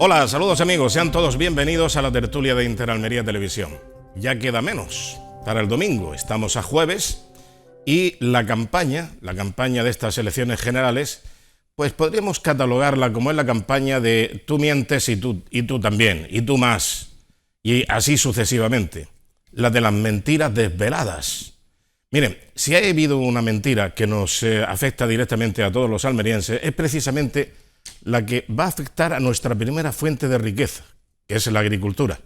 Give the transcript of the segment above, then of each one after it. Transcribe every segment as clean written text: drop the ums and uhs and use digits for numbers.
Hola, saludos amigos, sean todos bienvenidos a la tertulia de Interalmería Televisión. Ya queda menos para el domingo, estamos a jueves y la campaña de estas elecciones generales, pues podríamos catalogarla como es la campaña de tú mientes y tú también, y tú más, y así sucesivamente, la de las mentiras desveladas. Miren, si ha habido una mentira que nos afecta directamente a todos los almerienses, es precisamente la que va a afectar a nuestra primera fuente de riqueza, que es la agricultura,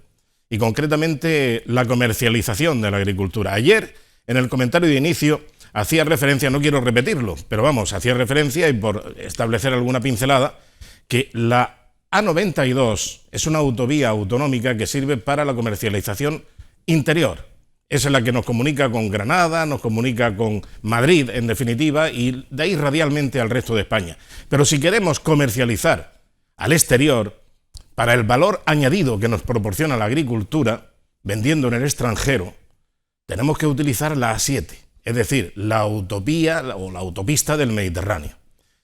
y concretamente la comercialización de la agricultura. Ayer, en el comentario de inicio, hacía referencia, no quiero repetirlo, pero vamos, hacía referencia, y por establecer alguna pincelada, que la A92 es una autovía autonómica que sirve para la comercialización interior. Esa es la que nos comunica con Granada, nos comunica con Madrid, en definitiva, y de ahí radialmente al resto de España. Pero si queremos comercializar al exterior, para el valor añadido que nos proporciona la agricultura, vendiendo en el extranjero, tenemos que utilizar la A7, es decir, la autovía o la autopista del Mediterráneo.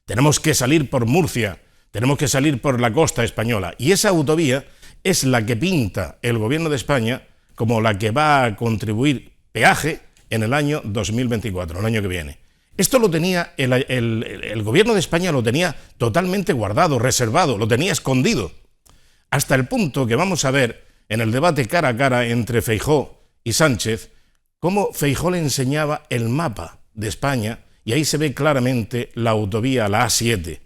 Tenemos que salir por Murcia, tenemos que salir por la costa española, y esa autovía es la que pinta el gobierno de España como la que va a contribuir peaje en el año 2024, el año que viene. Esto lo tenía el gobierno de España, lo tenía totalmente guardado, reservado, lo tenía escondido, hasta el punto que vamos a ver en el debate cara a cara entre Feijóo y Sánchez, cómo Feijóo le enseñaba el mapa de España, y ahí se ve claramente la autovía, la A7,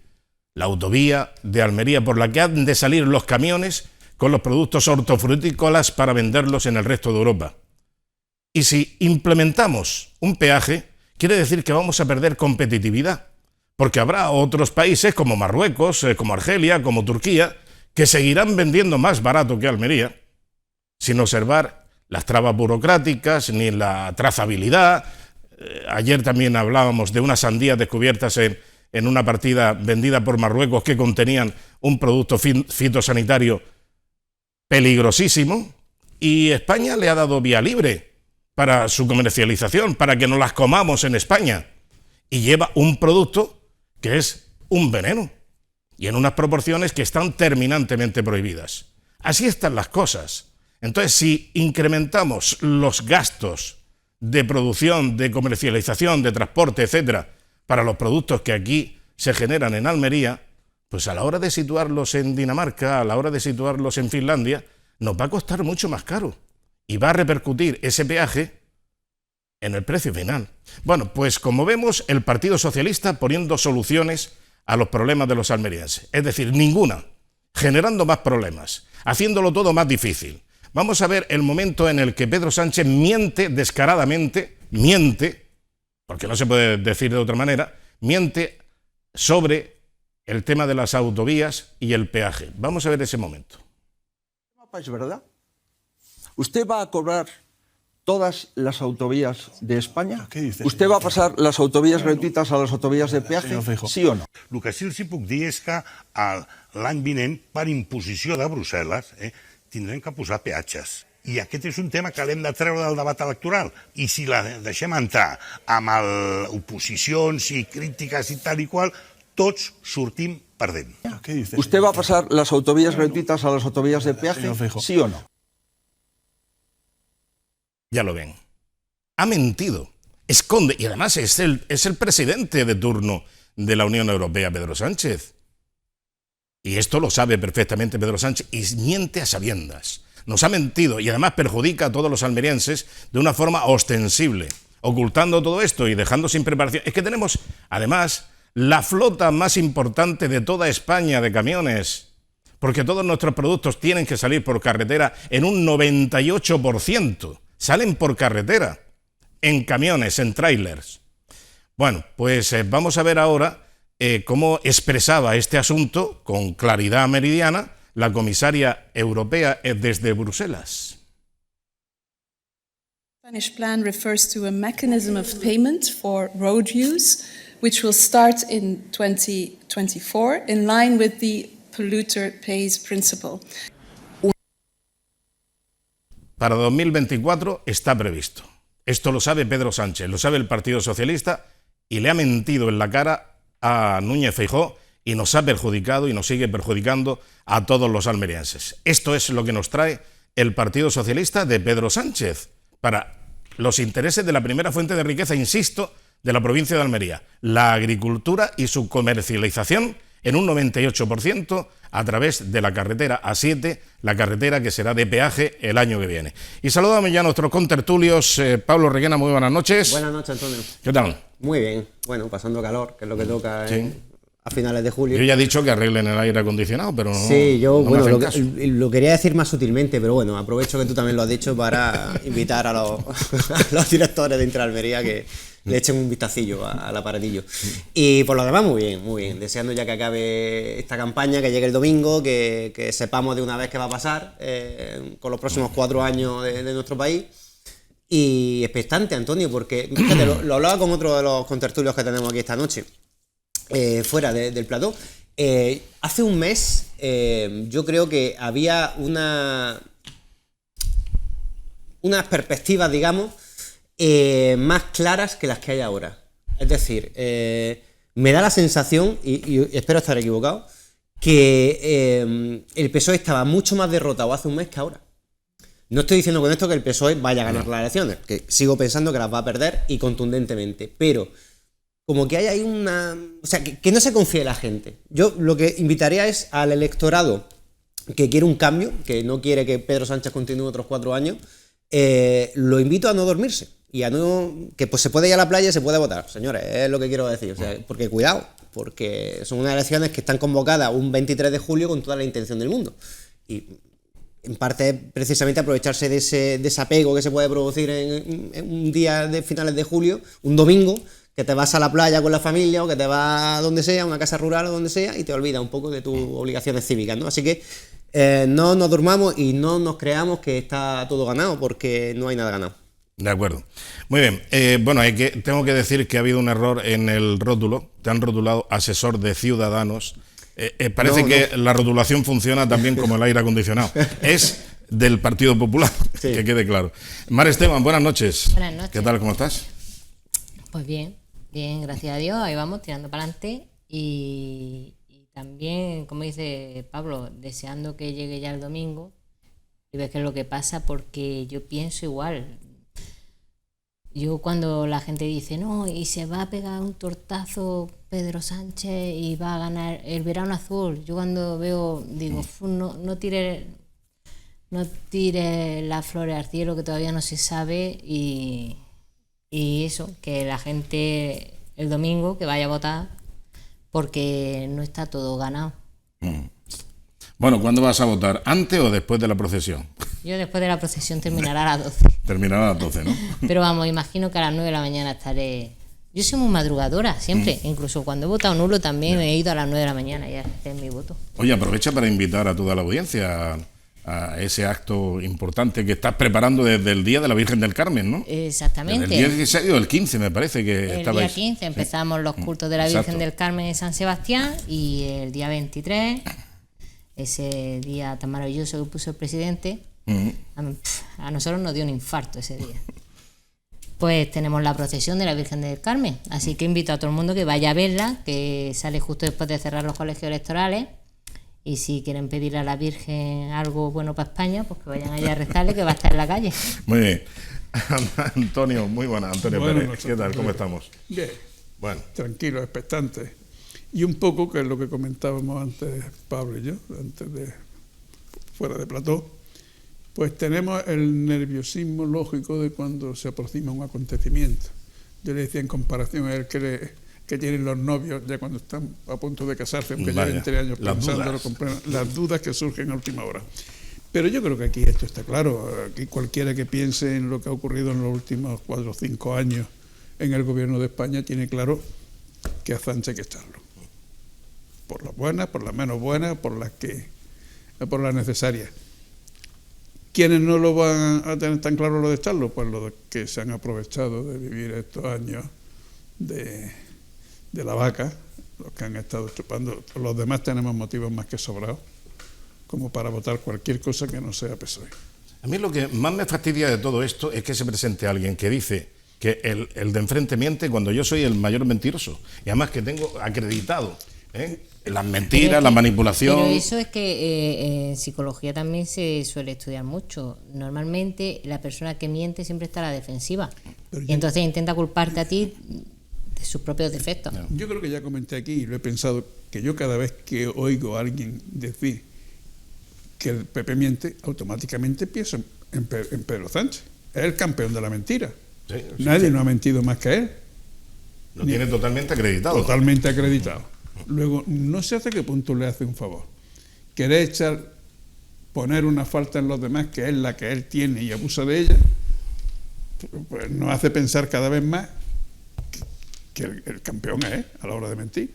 la autovía de Almería, por la que han de salir los camiones con los productos hortofrutícolas para venderlos en el resto de Europa. Y si implementamos un peaje, quiere decir que vamos a perder competitividad, porque habrá otros países como Marruecos, como Argelia, como Turquía, que seguirán vendiendo más barato que Almería, sin observar las trabas burocráticas ni la trazabilidad. Ayer también hablábamos de unas sandías descubiertas en una partida vendida por Marruecos que contenían un producto fitosanitario peligrosísimo, y España le ha dado vía libre para su comercialización, para que nos las comamos en España, y lleva un producto que es un veneno, y en unas proporciones que están terminantemente prohibidas. Así están las cosas. Entonces, si incrementamos los gastos de producción, de comercialización, de transporte, etcétera, para los productos que aquí se generan en Almería, pues a la hora de situarlos en Dinamarca, a la hora de situarlos en Finlandia, nos va a costar mucho más caro y va a repercutir ese peaje en el precio final. Bueno, pues como vemos, el Partido Socialista poniendo soluciones a los problemas de los almerienses, es decir, ninguna, generando más problemas, haciéndolo todo más difícil. Vamos a ver el momento en el que Pedro Sánchez miente descaradamente, porque no se puede decir de otra manera, miente sobre el tema de las autovías y el peaje. Vamos a ver ese momento. ¿Es verdad? ¿Usted va a cobrar todas las autovías de España? ¿Usted va a pasar las autovías gratuitas a las autovías de peaje? ¿Sí o no? El que sí els hi puc dir és que l'any vinent, per imposició de Brussel·les, tindrem que posar peatges. I aquest és un tema que l'hem de treure del debat electoral. I si la deixem entrar amb oposicions i crítiques i tal i qual, tots sortim perdent. ¿Usted va a pasar las autovías gratuitas a las autovías de peaje? ¿Sí o no? Ya lo ven. Ha mentido. Esconde. Y además es el presidente de turno de la Unión Europea, Pedro Sánchez. Y esto lo sabe perfectamente Pedro Sánchez y miente a sabiendas. Nos ha mentido y además perjudica a todos los almerienses de una forma ostensible, ocultando todo esto y dejando sin preparación. Es que tenemos, además, la flota más importante de toda España de camiones, porque todos nuestros productos tienen que salir por carretera en un 98%. Salen por carretera, en camiones, en trailers. Bueno, pues vamos a ver ahora cómo expresaba este asunto con claridad meridiana la comisaria europea desde Bruselas. The Spanish plan refers to a mechanism of payment for road use, which will start in 2024, in line with the polluter pays principle. Para 2024 está previsto. Esto lo sabe Pedro Sánchez, lo sabe el Partido Socialista y le ha mentido en la cara a Núñez Feijóo y nos ha perjudicado y nos sigue perjudicando a todos los almerienses. Esto es lo que nos trae el Partido Socialista de Pedro Sánchez para los intereses de la primera fuente de riqueza, insisto, de la provincia de Almería, la agricultura y su comercialización en un 98% a través de la carretera A7, la carretera que será de peaje el año que viene. Y saludamos ya a nuestros contertulios. Pablo Requena, muy buenas noches. Buenas noches, Antonio. ¿Qué tal? Muy bien. Bueno, pasando calor, que es lo que toca Sí. a finales de julio. Yo ya he dicho que arreglen el aire acondicionado, pero no. Sí, yo no bueno, me hacen caso. lo quería decir más sutilmente, pero bueno, aprovecho que tú también lo has dicho para invitar a los, a los directores de Interalmería que le echen un vistacillo al aparatillo. Y por lo demás, muy bien, muy bien. Deseando ya que acabe esta campaña, que llegue el domingo, que sepamos de una vez qué va a pasar con los próximos 4 años de nuestro país. Y expectante, Antonio, porque fíjate, lo hablaba con otro de los contertulios que tenemos aquí esta noche, fuera del plató. Hace un mes yo creo que había unas perspectivas, digamos, más claras que las que hay ahora. Es decir, me da la sensación, y espero estar equivocado, que el PSOE estaba mucho más derrotado hace un mes que ahora. No estoy diciendo con esto que el PSOE vaya a ganar las elecciones, que sigo pensando que las va a perder y contundentemente, pero como que hay ahí una... O sea, que no se confíe la gente. Yo lo que invitaría es al electorado que quiere un cambio, que no quiere que Pedro Sánchez continúe otros 4 años, lo invito a no dormirse y a no... que pues se puede ir a la playa y se puede votar, señores, es lo que quiero decir. O sea, porque cuidado, porque son unas elecciones que están convocadas un 23 de julio con toda la intención del mundo. Y en parte precisamente aprovecharse de ese desapego que se puede producir en un día de finales de julio, un domingo, que te vas a la playa con la familia o que te vas a donde sea, a una casa rural o donde sea, y te olvidas un poco de tus obligaciones cívicas, ¿no? Así que no nos durmamos y no nos creamos que está todo ganado, porque no hay nada ganado. De acuerdo. Muy bien. Bueno, tengo que decir que ha habido un error en el rótulo. Te han rotulado asesor de Ciudadanos. Parece que la rotulación funciona también como el aire acondicionado. Es del Partido Popular, sí. Que quede claro. Mar Esteban, buenas noches. Buenas noches. ¿Qué tal? ¿Cómo estás? Pues bien, gracias a Dios. Ahí vamos, tirando para adelante. Y también, como dice Pablo, deseando que llegue ya el domingo y ver qué es lo que pasa, porque yo pienso igual. Yo cuando la gente dice, no, y se va a pegar un tortazo Pedro Sánchez y va a ganar el verano azul, yo cuando veo, digo, no tire las flores al cielo, que todavía no se sabe, y eso, que la gente el domingo que vaya a votar, porque no está todo ganado. Bueno, ¿cuándo vas a votar? ¿Antes o después de la procesión? Yo después de la procesión terminará a las 12. Terminará a las 12, ¿no? Pero vamos, imagino que a las 9 de la mañana estaré... Yo soy muy madrugadora, siempre. Incluso cuando he votado nulo también he ido a las 9 de la mañana y a hacer mi voto. Oye, aprovecha para invitar a toda la audiencia a ese acto importante que estás preparando desde el Día de la Virgen del Carmen, ¿no? Exactamente. Desde el día 16 o el 15, me parece que estabais. El día 15 empezamos los cultos de la Virgen del Carmen en San Sebastián, y el día 23, ese día tan maravilloso que puso el presidente, a nosotros nos dio un infarto ese día. Pues tenemos la procesión de la Virgen del Carmen, así que invito a todo el mundo que vaya a verla, que sale justo después de cerrar los colegios electorales, y si quieren pedirle a la Virgen algo bueno para España, pues que vayan allá a rezarle, que va a estar en la calle. Muy bien. Antonio, muy buena. Antonio Bueno, Pérez, ¿qué tal? ¿Cómo estamos? Bien, bueno, tranquilo, expectante. Y un poco, que es lo que comentábamos antes Pablo y yo, antes de fuera de plató, pues tenemos el nerviosismo lógico de cuando se aproxima un acontecimiento. Yo le decía, en comparación a él que tienen los novios ya cuando están a punto de casarse, aunque lleven 3 años pensándolo, las dudas que surgen a última hora. Pero yo creo que aquí esto está claro. Aquí cualquiera que piense en lo que ha ocurrido en los últimos 4 o 5 años en el gobierno de España tiene claro que a Sánchez hay que echarlo. Por las buenas, por las menos buenas, por las necesarias. ¿Quiénes no lo van a tener tan claro lo de echarlo? Pues los que se han aprovechado de vivir estos años de la vaca, los que han estado chupando. Los demás tenemos motivos más que sobrados como para votar cualquier cosa que no sea PSOE. a mí lo que más me fastidia de todo esto es que se presente alguien que dice que el de enfrente miente cuando yo soy el mayor mentiroso, y además que tengo acreditado Las mentiras, la manipulación. Pero eso es que en psicología también se suele estudiar mucho. Normalmente la persona que miente siempre está a la defensiva. Y entonces intenta culparte a ti de sus propios defectos. Yo creo que ya comenté aquí y lo he pensado, que yo cada vez que oigo a alguien decir que el PP miente, automáticamente pienso en Pedro Sánchez. Es el campeón de la mentira. Sí, Nadie no ha mentido más que él. Lo tiene totalmente acreditado. Totalmente acreditado. Luego, no sé hasta qué punto le hace un favor. Querer poner una falta en los demás, que es la que él tiene y abusa de ella, pues nos hace pensar cada vez más que el campeón es a la hora de mentir.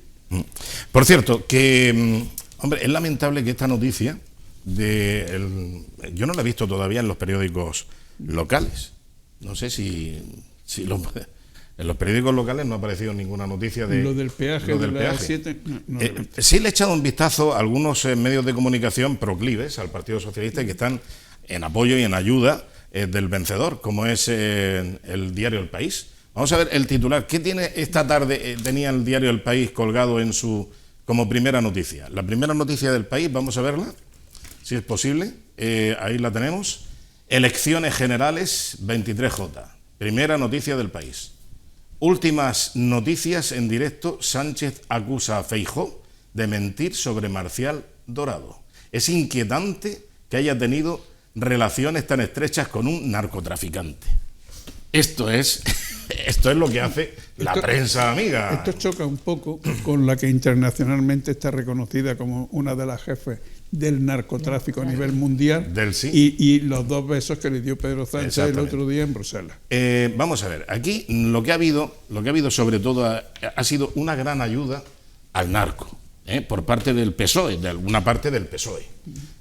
Por cierto, que, hombre, es lamentable que esta noticia yo no la he visto todavía en los periódicos locales. No sé si en los periódicos locales no ha aparecido ninguna noticia de lo del peaje de la A7. No, sí le he echado un vistazo a algunos medios de comunicación proclives al Partido Socialista y que están en apoyo y en ayuda del vencedor, como es el diario El País. Vamos a ver el titular. ¿Qué tiene esta tarde? Tenía el diario El País colgado como primera noticia. La primera noticia del País, vamos a verla, si es posible. Ahí la tenemos. Elecciones generales 23J. Primera noticia del País. Últimas noticias en directo. Sánchez acusa a Feijóo de mentir sobre Marcial Dorado. Es inquietante que haya tenido relaciones tan estrechas con un narcotraficante. Esto es lo que hace la prensa amiga. Esto choca un poco con la que internacionalmente está reconocida como una de las jefes del narcotráfico a nivel mundial, y los 2 besos que le dio Pedro Sánchez el otro día en Bruselas. Vamos a ver, aquí lo que ha habido sobre todo ha sido una gran ayuda al narco, por parte del PSOE, de alguna parte del PSOE,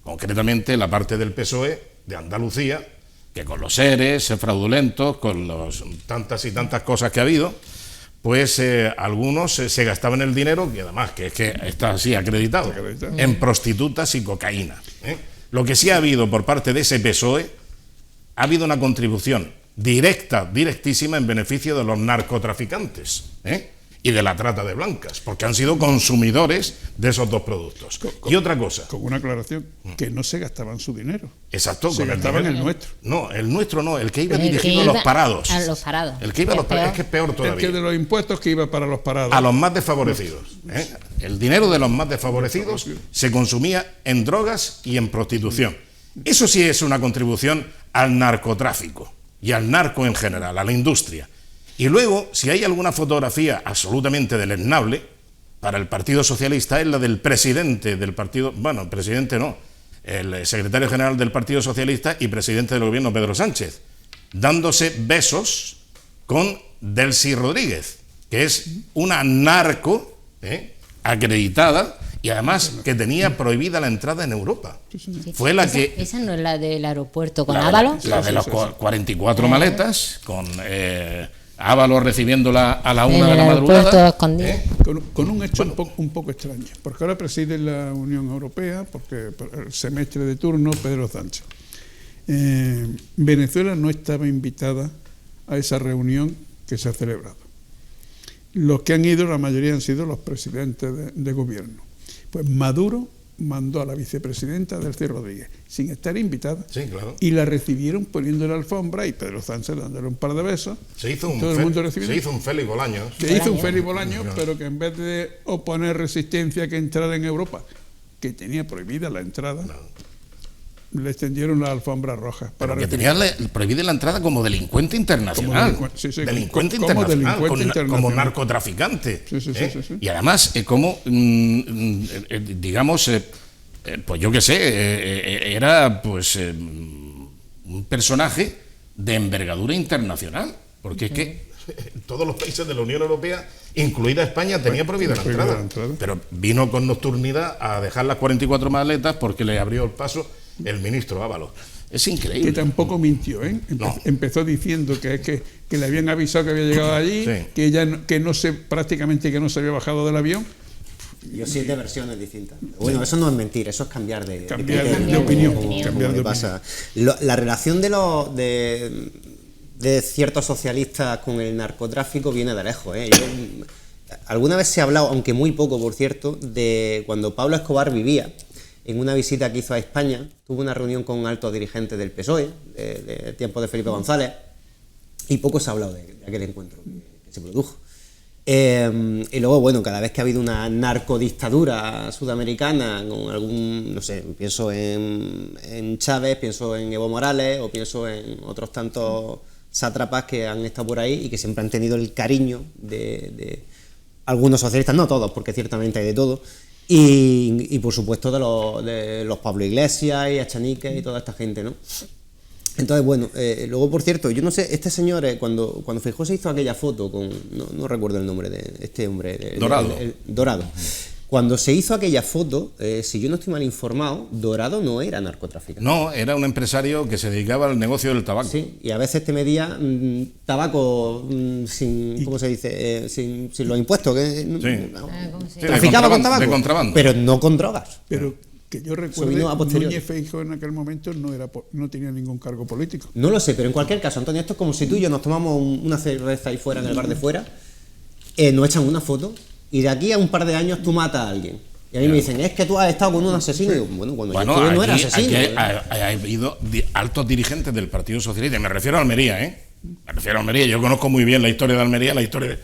concretamente la parte del PSOE de Andalucía, que con los ERES fraudulentos, con tantas y tantas cosas que ha habido, pues algunos se gastaban el dinero, que además que está así acreditado, en prostitutas y cocaína. Lo que sí ha habido por parte de ese PSOE, ha habido una contribución directísima en beneficio de los narcotraficantes y de la trata de blancas, porque han sido consumidores de esos 2 productos. Y otra cosa. Con una aclaración, que no se gastaban su dinero. Exacto. Se gastaban el nuestro. No, el nuestro no, el que iba dirigido a los parados. A los parados. El que iba a los parados, es que es peor todavía. El que de los impuestos que iba para los parados. A los más desfavorecidos. El dinero de los más desfavorecidos se consumía en drogas y en prostitución. Eso sí es una contribución al narcotráfico y al narco en general, a la industria. Y luego, si hay alguna fotografía absolutamente deleznable para el Partido Socialista, es la del presidente del partido, bueno, el presidente no, el secretario general del Partido Socialista y presidente del gobierno, Pedro Sánchez, dándose besos con Delcy Rodríguez, que es una narco acreditada y además que tenía prohibida la entrada en Europa. Fue la que... ¿Esa no es la del aeropuerto con Ábalos? La de los 44 maletas, con... Ábalos recibiéndola a la 1 de la madrugada. Con un hecho un poco extraño, porque ahora preside la Unión Europea, porque el semestre de turno Pedro Sánchez. Venezuela no estaba invitada a esa reunión que se ha celebrado. Los que han ido, la mayoría han sido los presidentes de gobierno. Pues Maduro mandó a la vicepresidenta Delcy Rodríguez, sin estar invitada, y la recibieron poniéndole alfombra y Pedro Sánchez dándole un par de besos. Se hizo un Félix Bolaños. Se hizo un Félix Bolaños, pero que en vez de oponer resistencia a que entrara en Europa, que tenía prohibida la entrada, le extendieron la alfombra roja. Que tenía prohibida la entrada como delincuente internacional. Como narcotraficante. Y además, digamos, pues yo qué sé, era pues un personaje de envergadura internacional. Porque es que todos los países de la Unión Europea, incluida España, tenía prohibida la entrada. Pero vino con nocturnidad a dejar las 44 maletas porque le abrió el paso el ministro Ábalos. Es increíble. Que tampoco mintió, Empezó diciendo que le habían avisado que había llegado allí, prácticamente que no se había bajado del avión. Yo 7 versiones distintas. Bueno, eso no es mentir, eso es cambiar de opinión. La relación de ciertos socialistas con el narcotráfico viene de lejos. alguna vez se ha hablado, aunque muy poco, por cierto, de cuando Pablo Escobar vivía, en una visita que hizo a España, tuvo una reunión con altos dirigentes del PSOE, de tiempo de Felipe González, y poco se ha hablado de aquel encuentro que se produjo. Y luego, bueno, cada vez que ha habido una narcodictadura sudamericana con algún, no sé, pienso en Chávez, pienso en Evo Morales o pienso en otros tantos sátrapas que han estado por ahí y que siempre han tenido el cariño de algunos socialistas, no todos, porque ciertamente hay de todo, y por supuesto de los Pablo Iglesias y Echenique y toda esta gente, ¿no? Entonces, bueno, luego, por cierto, yo no sé, este señor, cuando Feijóo se hizo aquella foto con, no recuerdo el nombre de este hombre. Dorado. Dorado. Cuando se hizo aquella foto, si yo no estoy mal informado, Dorado no era narcotraficante. No, era un empresario que se dedicaba al negocio del tabaco. Sí, y a veces te medía tabaco sin, ¿cómo se dice? Sin los impuestos. Sí. Traficaba con tabaco, de contrabando. pero no con drogas. Pero que yo recuerde, Núñez Feijóo en aquel momento no tenía ningún cargo político. No lo sé, pero en cualquier caso, Antonio, esto es como si tú y yo nos tomamos una cerveza ahí fuera, en el bar de fuera, nos echan una foto y de aquí a un par de años tú matas a alguien. Y a mí me dicen, es que tú has estado con un asesino. Y digo, bueno, yo no era asesino. Aquí ha habido altos dirigentes del Partido Socialista, y me refiero a Almería, ¿eh? Me refiero a Almería, yo conozco muy bien la historia de Almería, la historia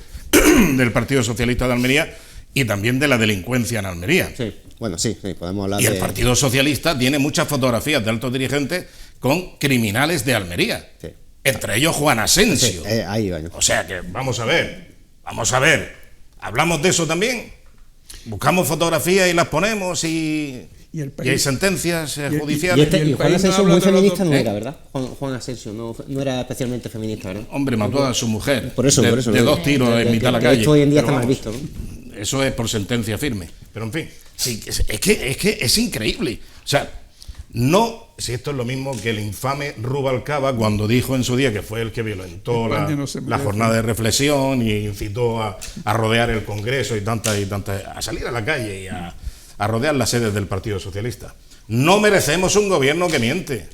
del Partido Socialista de Almería y también de la delincuencia en Almería. Sí, bueno, sí, podemos hablar y el Partido Socialista tiene muchas fotografías de altos dirigentes con criminales de Almería. Sí. Entre ellos Juan Asensio. Sí, ahí va. O sea que, vamos a ver. ¿Hablamos de eso también? ¿Buscamos fotografías y las ponemos y hay sentencias judiciales? Y Juan Asensio muy feminista no era, ¿verdad? Juan Asensio no era especialmente feminista, ¿verdad? Hombre, mató a su mujer. Por eso, de 2 tiros en mitad de la calle. Esto hoy en día está mal visto, ¿no? Eso es por sentencia firme. Pero en fin, sí, es que es increíble. O sea, si esto es lo mismo que el infame Rubalcaba cuando dijo en su día que fue el que violentó la jornada de reflexión y incitó a rodear el Congreso y tantas, a salir a la calle y a rodear las sedes del Partido Socialista. No merecemos un gobierno que miente.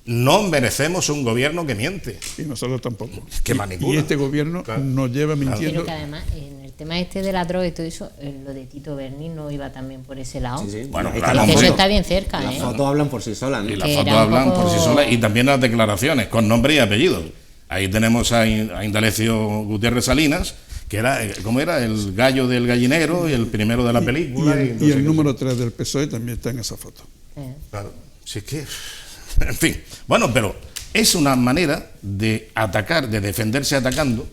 No merecemos un gobierno que miente. Y nosotros tampoco. Que manipula. Y este gobierno nos lleva mintiendo. Pero que además, en el tema este de la droga y todo eso, lo de Tito Berni no iba también por ese lado. Sí. Bueno, claro, eso está bien cerca. Las fotos hablan por sí solas, ¿no? Y las fotos hablan por sí solas y también las declaraciones, con nombre y apellido. Ahí tenemos a Indalecio Gutiérrez Salinas, que era, ¿cómo era? El gallo del gallinero y el primero de la película. Y el número 3 del PSOE también está en esa foto. Claro, si es que... En fin, bueno, pero es una manera de atacar, de defenderse atacando,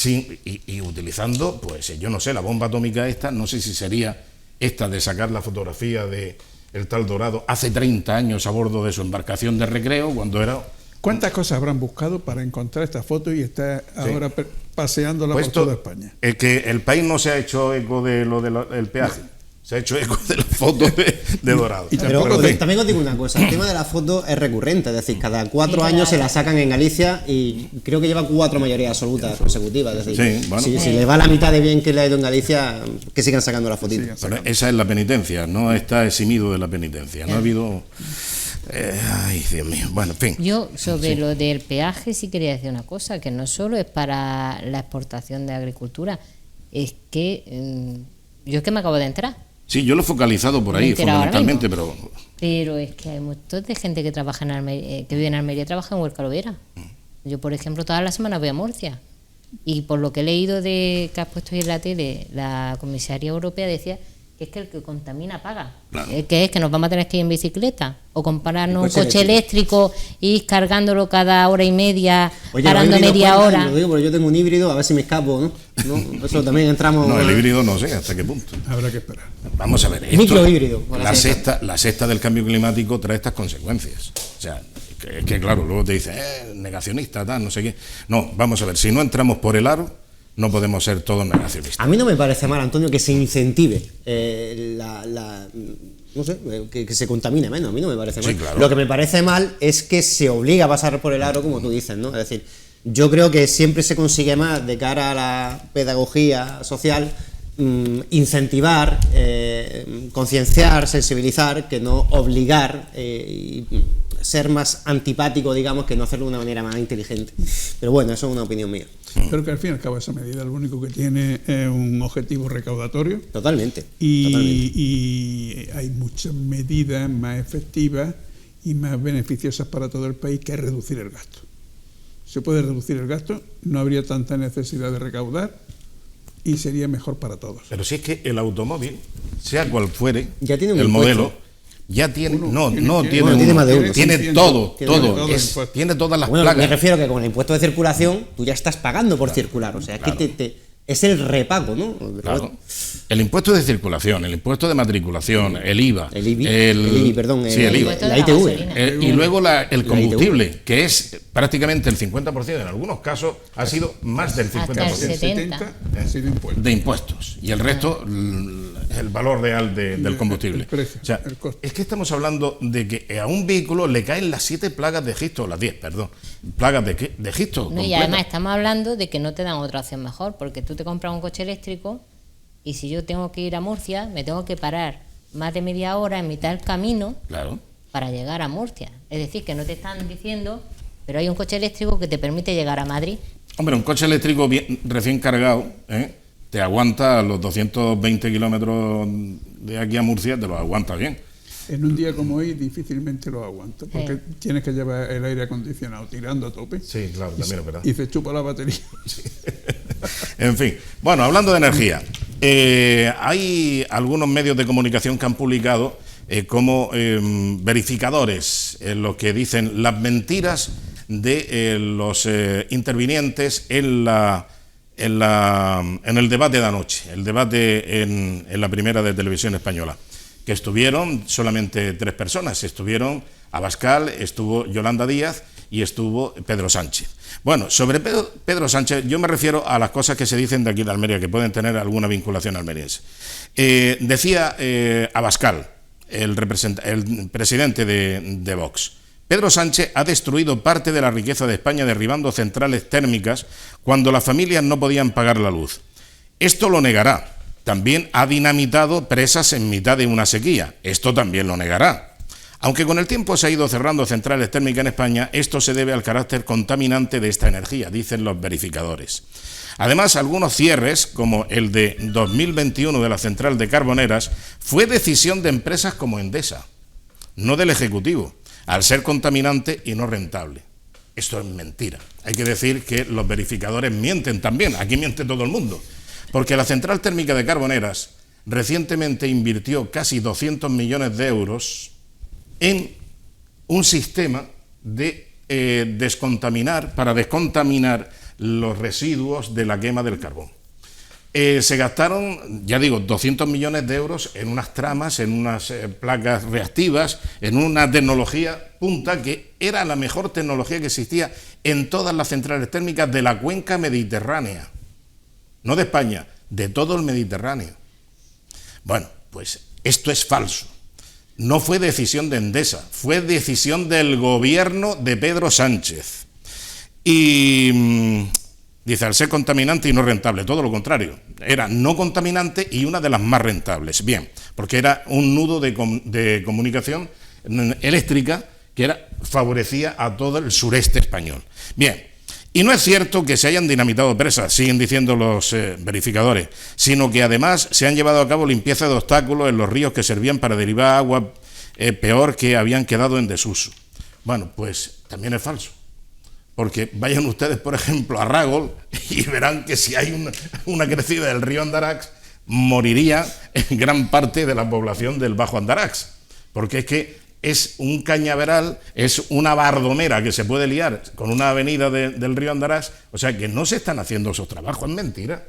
y utilizando, pues yo no sé, la bomba atómica esta, no sé si sería esta de sacar la fotografía de el tal Dorado hace 30 años a bordo de su embarcación de recreo, cuando era... ¿Cuántas cosas habrán buscado para encontrar esta foto y está ahora paseándola por toda España? Es que el país no se ha hecho eco de lo del peaje. Se ha hecho eco de la foto de Dorado. Pero también os digo una cosa, el tema de la foto es recurrente, es decir, cada 4 años se la sacan en Galicia y creo que lleva 4 mayorías absolutas consecutivas. Es decir, si le va la mitad de bien que le ha ido en Galicia, que sigan sacando la fotito. Pero esa es la penitencia, no está eximido de la penitencia. No ha habido... ay, Dios mío. Bueno, en fin. Yo, sobre lo del peaje, sí quería decir una cosa, que no solo es para la exportación de agricultura, es que yo es que me acabo de entrar. Sí, yo lo he focalizado por ahí, fundamentalmente, pero es que hay muchos de gente que trabaja en Almería, que vive en Almería, trabaja en Huerca Lovera. Yo, por ejemplo, todas las semanas voy a Murcia. Y por lo que he leído que has puesto ahí en la tele, la comisaría europea decía que es que el que contamina paga. Claro. Que es que nos vamos a tener que ir en bicicleta o comprarnos un coche eléctrico y ir cargándolo cada hora y media, parando media hora. Lo digo porque yo tengo un híbrido, a ver si me escapo, ¿no? Eso también entramos... No, el híbrido no sé hasta qué punto. Habrá que esperar. Vamos a ver. Microhíbrido. La sexta del cambio climático trae estas consecuencias. O sea, que claro, luego te dicen, negacionista, tal, no sé qué. No, vamos a ver, si no entramos por el aro, no podemos ser todos negacionistas. A mí no me parece mal, Antonio, que se incentive no sé, que se contamine menos. A mí no me parece mal. Sí, claro. Lo que me parece mal es que se obliga a pasar por el aro, como tú dices, ¿no? Es decir, yo creo que siempre se consigue más de cara a la pedagogía social, incentivar, concienciar, sensibilizar, que no obligar y ser más antipático, digamos, que no hacerlo de una manera más inteligente. Pero bueno, eso es una opinión mía. Pero que al fin y al cabo esa medida lo único que tiene es un objetivo recaudatorio. Totalmente. Y hay muchas medidas más efectivas y más beneficiosas para todo el país que es reducir el gasto. Se puede reducir el gasto, no habría tanta necesidad de recaudar y sería mejor para todos. Pero si es que el automóvil, sea cual fuere ya tiene un el impuesto. modelo, ya tiene, tiene más de uno. Tiene todo, impuesto. tiene todas las Bueno, plagas. me refiero que con el impuesto de circulación tú ya estás pagando por circular, o sea, es que es el repago, ¿no? Claro. El impuesto de circulación, el impuesto de matriculación, el IVA, el IBI, perdón, sí, el IVA, impuesto de la la ITV. gasolina. y luego el La combustible, que es prácticamente el 50%, en algunos casos ha sido más del Hasta el 50% El 70 ha sido impuesto. de impuestos y el resto el valor real del combustible. el precio, O sea, el costo. es que estamos hablando de que a un vehículo le caen las 7 plagas de Egipto, las 10, perdón, plagas de Egipto. No, y completas. además estamos hablando de que no te dan otra opción mejor, porque tú te compras un coche eléctrico y si yo tengo que ir a Murcia, me tengo que parar más de media hora en mitad del camino Claro. para llegar a Murcia. Es decir, que no te están diciendo, pero hay un coche eléctrico que te permite llegar a Madrid. Hombre, un coche eléctrico recién cargado, te aguanta los 220 kilómetros de aquí a Murcia, te los aguanta bien. En un día como hoy difícilmente lo aguanto, porque tienes que llevar el aire acondicionado tirando a tope. Sí, claro, también es verdad. Y se chupa la batería. En fin, bueno, hablando de energía, hay algunos medios de comunicación que han publicado como verificadores en los que dicen las mentiras de los intervinientes en el debate de anoche, el debate en la primera de Televisión Española, que estuvieron solamente 3 personas, estuvieron Abascal, estuvo Yolanda Díaz y estuvo Pedro Sánchez. Bueno, sobre Pedro Sánchez, yo me refiero a las cosas que se dicen de aquí de Almería, que pueden tener alguna vinculación almeriense. Decía Abascal, el presidente de Vox, Pedro Sánchez ha destruido parte de la riqueza de España derribando centrales térmicas cuando las familias no podían pagar la luz. Esto lo negará. También ha dinamitado presas en mitad de una sequía. Esto también lo negará. Aunque con el tiempo se ha ido cerrando centrales térmicas en España, esto se debe al carácter contaminante de esta energía, dicen los verificadores. Además, algunos cierres, como el de 2021 de la central de Carboneras, fue decisión de empresas como Endesa, no del Ejecutivo, al ser contaminante y no rentable. Esto es mentira. Hay que decir que los verificadores mienten también, aquí miente todo el mundo, porque la central térmica de Carboneras recientemente invirtió casi 200 millones de euros en un sistema de para descontaminar los residuos de la quema del carbón. Se gastaron, ya digo, 200 millones de euros en unas tramas, en unas placas reactivas, en una tecnología punta que era la mejor tecnología que existía en todas las centrales térmicas de la cuenca mediterránea. No de España, de todo el Mediterráneo. Bueno, pues esto es falso. No fue decisión de Endesa, fue decisión del gobierno de Pedro Sánchez. Y dice, al ser contaminante y no rentable, todo lo contrario. Era no contaminante y una de las más rentables. Bien, porque era un nudo de comunicación eléctrica que favorecía a todo el sureste español. Bien, y no es cierto que se hayan dinamitado presas, siguen diciendo los verificadores, sino que además se han llevado a cabo limpieza de obstáculos en los ríos que servían para derivar agua peor que habían quedado en desuso. Bueno, pues también es falso. Porque vayan ustedes, por ejemplo, a Ragol y verán que si hay una crecida del río Andarax, moriría en gran parte de la población del Bajo Andarax. Porque es que es un cañaveral, es una bardomera que se puede liar con una avenida del río Andarax. O sea que no se están haciendo esos trabajos, es mentira.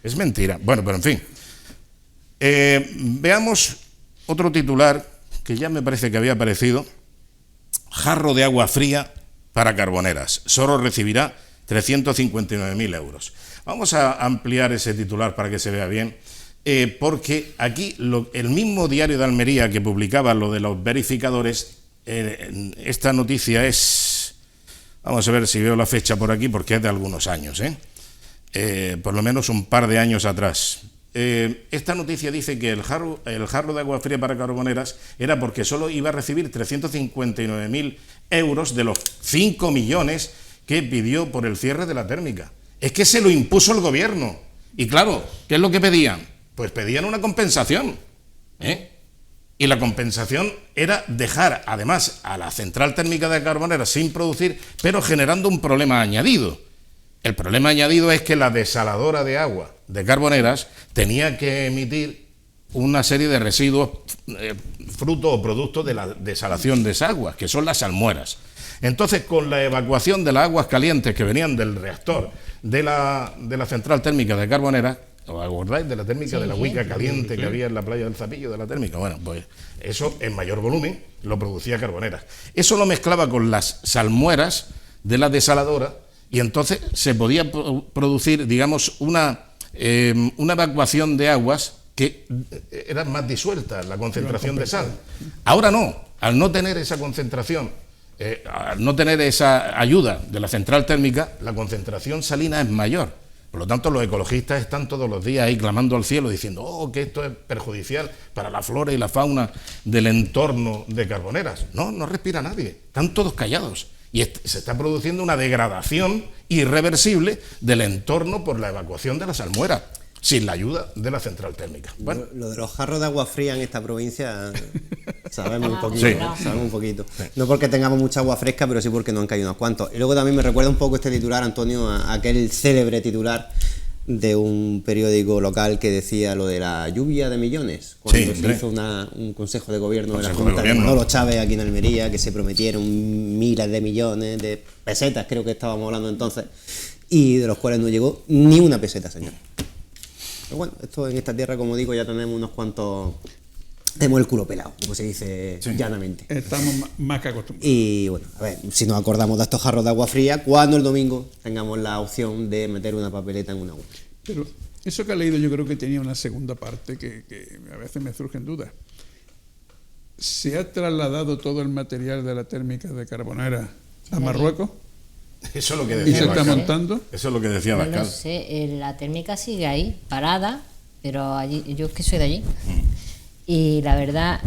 Es mentira. Bueno, pero en fin. Veamos otro titular que ya me parece que había aparecido. Jarro de agua fría para Carboneras. Soro recibirá 359.000 euros. Vamos a ampliar ese titular para que se vea bien, porque aquí el mismo Diario de Almería que publicaba lo de los verificadores, esta noticia es, vamos a ver si veo la fecha por aquí, porque es de algunos años, por lo menos un par de años atrás, esta noticia dice que el jarro de agua fría para Carboneras era porque solo iba a recibir 359.000 euros de los 5 millones que pidió por el cierre de la térmica. Es que se lo impuso el gobierno. Y claro, ¿qué es lo que pedían? Pues pedían una compensación, Y la compensación era dejar, además, a la central térmica de Carboneras sin producir, pero generando un problema añadido. El problema añadido es que la desaladora de agua de Carboneras tenía que emitir una serie de residuos, fruto o producto de la desalación de esa agua, que son las salmueras. Entonces, con la evacuación de las aguas calientes que venían del reactor de la central térmica de Carboneras, ¿os acordáis de la térmica de la Huica caliente que había en la playa del Zapillo de la térmica? Bueno, pues eso en mayor volumen lo producía Carboneras. Eso lo mezclaba con las salmueras de la desaladora y entonces se podía producir, digamos, una evacuación de aguas que eran más disueltas, la concentración de sal. Ahora no, al no tener esa concentración, al no tener esa ayuda de la central térmica, la concentración salina es mayor. Por lo tanto, los ecologistas están todos los días ahí clamando al cielo diciendo que esto es perjudicial para la flora y la fauna del entorno de Carboneras. No respira nadie, están todos callados. Y se está produciendo una degradación irreversible del entorno por la evacuación de la salmuera, sin la ayuda de la central térmica. Bueno. Lo de los jarros de agua fría en esta provincia sabemos un poquito, sí. Sabemos un poquito. Sí. No porque tengamos mucha agua fresca, pero sí porque nos han caído unos cuantos. Y luego también me recuerda un poco este titular, Antonio, a aquel célebre titular de un periódico local que decía lo de la lluvia de millones, cuando se hizo un consejo de gobierno de la Junta de Manolo Chávez aquí en Almería, que se prometieron miles de millones de pesetas, creo que estábamos hablando entonces, y de los cuales no llegó ni una peseta, señor. Pero bueno, esto en esta tierra, como digo, ya tenemos unos cuantos... Tenemos el culo pelado, como se dice llanamente. Estamos más que acostumbrados. Y bueno, a ver, si nos acordamos de estos jarros de agua fría, cuando el domingo tengamos la opción de meter una papeleta en una urna. Pero eso que ha leído yo creo que tenía una segunda parte que a veces me surgen dudas. ¿Se ha trasladado todo el material de la térmica de Carboneras a Marruecos? Eso es lo que ¿Y decía se está Abascal. montando? Eso es lo que decía No Abascal. lo sé, la térmica sigue ahí, parada, pero allí, yo es que soy de allí. Y la verdad,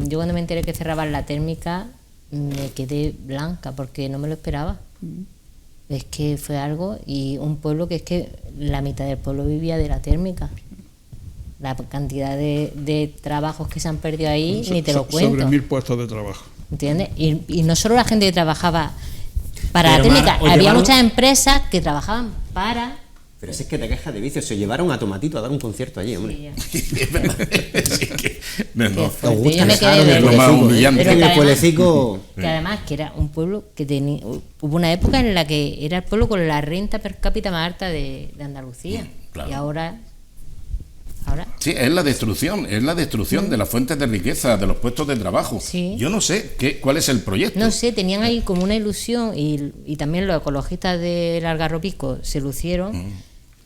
yo cuando me enteré que cerraban la térmica, me quedé blanca porque no me lo esperaba. Es que fue algo, y un pueblo que es que la mitad del pueblo vivía de la térmica. La cantidad de trabajos que se han perdido ahí, ni te lo cuento. Sobre 1000 puestos de trabajo. ¿Entiendes? Y no solo la gente que trabajaba para Pero la térmica, Mar, había muchas empresas que trabajaban para... Pero si es que te quejas de vicios, se llevaron a Tomatito a dar un concierto allí, hombre. Es verdad. Sí, que no, Qué no. fuerte. gusta Yo me dejar quedé en de el lo más pueblecico, humillante. Pero En que el además- pueblecico... Que además que era un pueblo que tenía... Hubo una época en la que era el pueblo con la renta per cápita más alta de Andalucía. Claro. Y ahora... Sí, es la destrucción de las fuentes de riqueza, de los puestos de trabajo. Sí. Yo no sé cuál es el proyecto. No sé, tenían ahí como una ilusión y también los ecologistas del Algarropisco se lucieron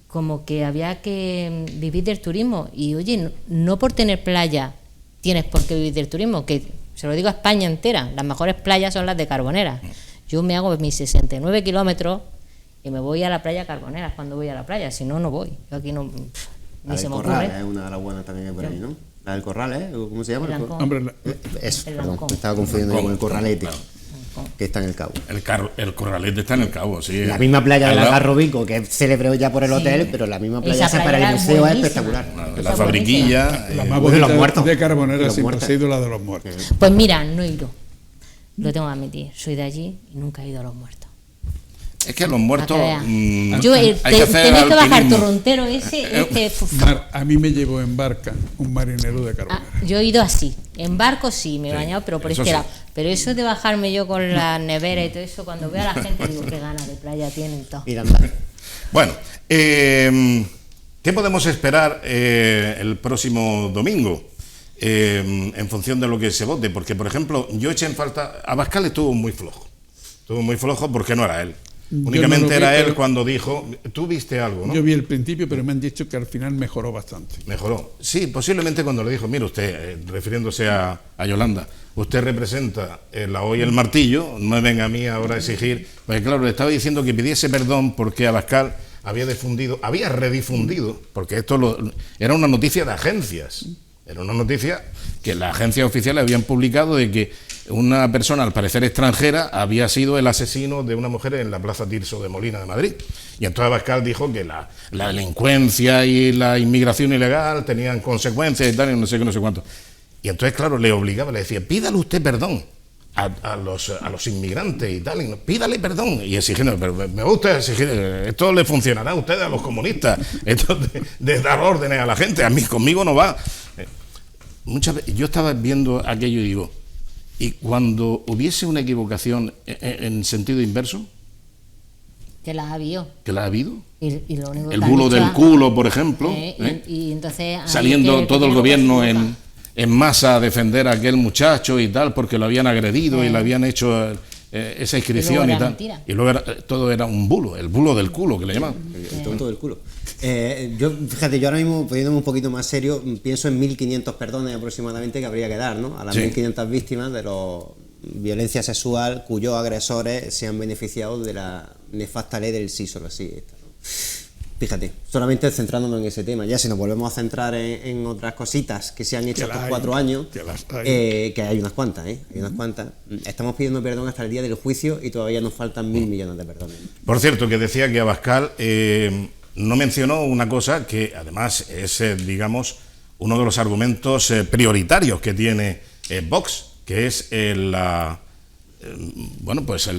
como que había que vivir del turismo. Y oye, no por tener playa tienes por qué vivir del turismo, que se lo digo a España entera, las mejores playas son las de Carboneras. Yo me hago mis 69 kilómetros y me voy a la playa Carboneras cuando voy a la playa, si no, no voy. Yo aquí no... La Ni del se me Corral ocurre. es una de las buenas también que hay por ahí, ¿no? La del Corral, ¿eh? ¿Cómo se llama? El Lancón. Hombre, Eso, El perdón, Lancón. me estaba confundiendo con el Corralete, Claro. que está en el Cabo. El Corralete está en el Cabo, sí. La misma playa Al del lado- Algarrobico, que es célebre ya por el hotel, pero la misma playa esa para el era museo es buenísima. espectacular. Claro, Esa la es fabriquilla. la más Bueno, bonita los muertos. de Carboneras Los siempre muertos. ha sido la de los muertos. Pues mira, no he ido. Lo tengo que admitir. Soy de allí y nunca he ido a los muertos. Es que los muertos. Para que veas. Yo, hay que hacer tenés que bajar alpinismo. Torrontero ese. A mí me llevó en barca un marinero de Carboneras. Yo he ido así. En barco sí, me he bañado, pero por eso este sí. lado. Pero eso de bajarme yo con la nevera y todo eso, cuando veo a la gente digo, qué ganas de playa tienen todo. Ir a andar. Bueno, ¿qué podemos esperar el próximo domingo? En función de lo que se vote. Porque, por ejemplo, yo eché en falta. Abascal estuvo muy flojo. Estuvo muy flojo porque no era él. Yo Únicamente no lo vi, era él pero- cuando dijo. Tú viste algo, ¿no? Yo vi el principio, pero me han dicho que al final mejoró bastante. Mejoró. Sí, posiblemente cuando le dijo, mire usted, refiriéndose a Yolanda, usted representa la hoz y el martillo, no me venga a mí ahora a exigir, porque claro, le estaba diciendo que pidiese perdón porque Abascal había redifundido, porque esto era una noticia de agencias, era una noticia que las agencias oficiales habían publicado de que una persona, al parecer extranjera, había sido el asesino de una mujer en la Plaza Tirso de Molina de Madrid. Y entonces Abascal dijo que la delincuencia y la inmigración ilegal tenían consecuencias y tal, y no sé qué, no sé cuánto. Y entonces, claro, le obligaba, le decía, pídale usted perdón a los inmigrantes y tal, y pídale perdón, y exigiendo, pero me gusta exigir, esto le funcionará a ustedes, a los comunistas, esto de dar órdenes a la gente, a mí conmigo no va. Muchas veces yo estaba viendo aquello y digo, ¿y cuando hubiese una equivocación en sentido inverso? Que la ha habido. ¿Que la ha habido? Y lo único el bulo del culo, por ejemplo, y entonces saliendo todo el gobierno en masa a defender a aquel muchacho y tal, porque lo habían agredido y le habían hecho esa inscripción y tal. Mentira. Y luego todo era un bulo, el bulo del culo, que le llaman. El tonto del culo. Fíjate, yo ahora mismo, poniéndome un poquito más serio, pienso en 1.500 perdones aproximadamente que habría que dar, ¿no? A las 1.500 víctimas de la violencia sexual cuyos agresores se han beneficiado de la nefasta ley del sí, solo sí. ¿no? Fíjate, solamente centrándonos en ese tema. Ya si nos volvemos a centrar en otras cositas que se han hecho estos 4 años, que hay unas cuantas, hay unas cuantas. Estamos pidiendo perdón hasta el día del juicio y todavía nos faltan 1.000 millones de perdones. Por cierto, que decía que Abascal no mencionó una cosa que además es, digamos, uno de los argumentos prioritarios que tiene Vox, que es la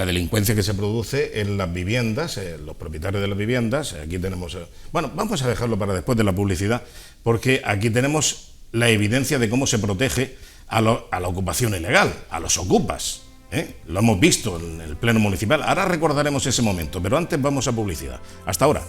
delincuencia que se produce en las viviendas, los propietarios de las viviendas. Aquí tenemos, vamos a dejarlo para después de la publicidad, porque aquí tenemos la evidencia de cómo se protege a la ocupación ilegal, a los ocupas. Lo hemos visto en el pleno municipal. Ahora recordaremos ese momento, pero antes vamos a publicidad. Hasta ahora.